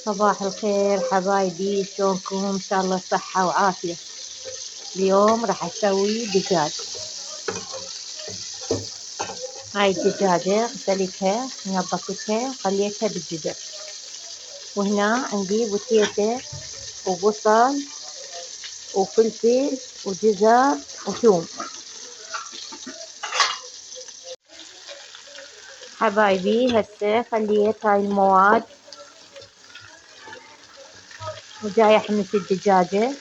صباح الخير حبايبي، شلونكم؟ ان شاء الله صحة وعافية. اليوم راح اسوي دجاج. هاي الدجاجة غسلتها نظفتها وخليتها بالجدر، وهنا عندي بوتيتة وبصل وفلفل وجزر وثوم. حبايبي هسه خليت هاي المواد وجاي احمس الدجاجة.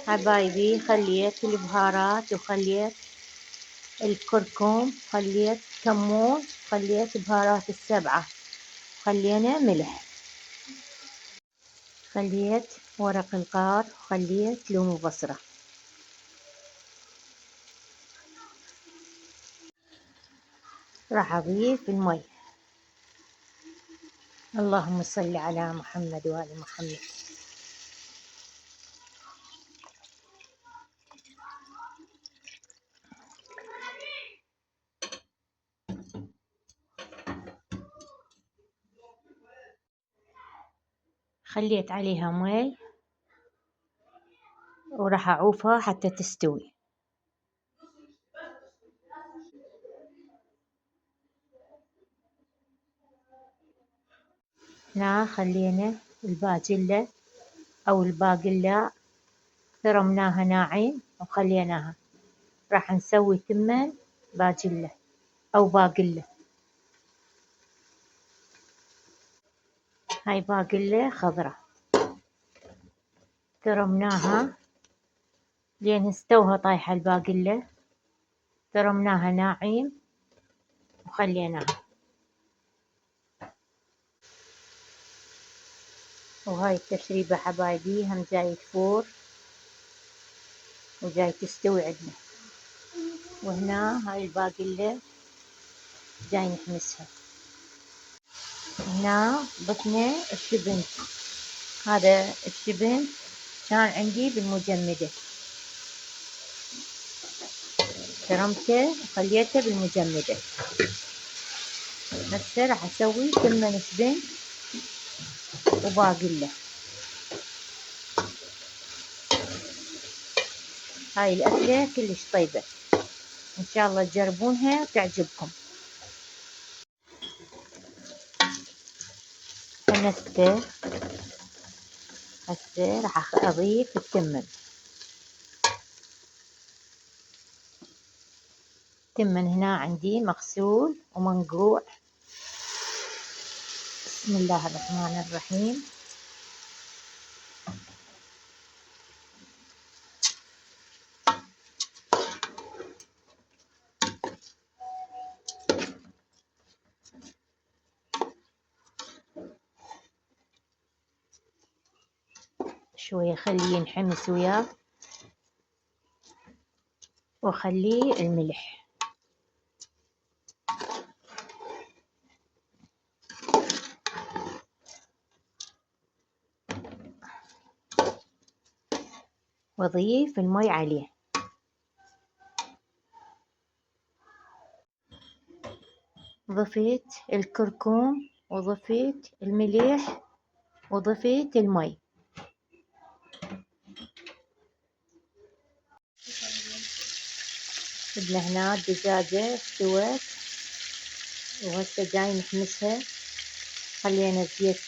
حبايبي خليت البهارات وخليت الكركم، خليت كمون، خليت بهارات السبعة، خلينا ملح، خليت ورق الغار، وخليت لون وبصرة. راح اضيف المي. اللهم صل على محمد وآل محمد. خليت عليها مي وراح اعوفها حتى تستوي. هنا خلينا الباجلة او الباقلة ثرمناها ناعم وخليناها. راح نسوي ثمن باجلة او باقلة. هاي باقلة خضرة ثرمناها لين استوها طايحة الباقلة، ثرمناها ناعم وخليناها. وهاي التشريبة حبايبي هم جاي تفور وجاي تستوي عندنا. وهنا هاي الباقلة جاي نحمسها. هنا ضفنا الشبن. هذا الشبن كان عندي بالمجمدة، ترمته وخليته بالمجمدة. هسه راح اسوي ثمن شبن وباقلة. هاي الأكلة كلش طيبة، إن شاء الله تجربونها وتعجبكم. حمسته. هسه راح أضيف التمن. التمن هنا عندي مغسول ومنقوع. بسم الله الرحمن الرحيم. شوية خليه ينحمس وياه، وخليه الملح. واضيف المي عليه. ضفيت الكركم وضفيت الملح وضفيت المي. بدنا هنا الدجاجة استوت وهسه جاي نحمسها. خلينا زيت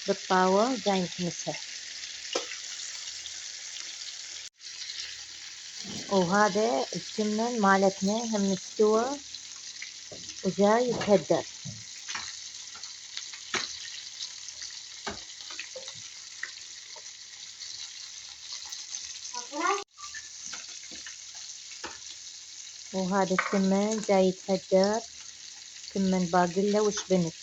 بالطاوة جاي نحمسها. وهذا التمن مالتنا هم استوى وجاي يتهدر. وهذا التمن جاي يتهدر، تمن باقلة وشبنت.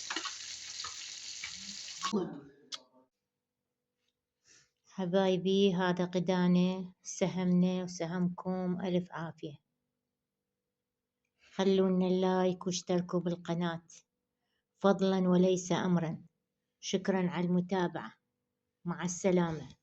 حبايبي هذا غدانا، سهمنا وسهمكم ألف عافية. خلونا اللايك واشتركوا بالقناة فضلا وليس أمرا. شكرا على المتابعة. مع السلامة.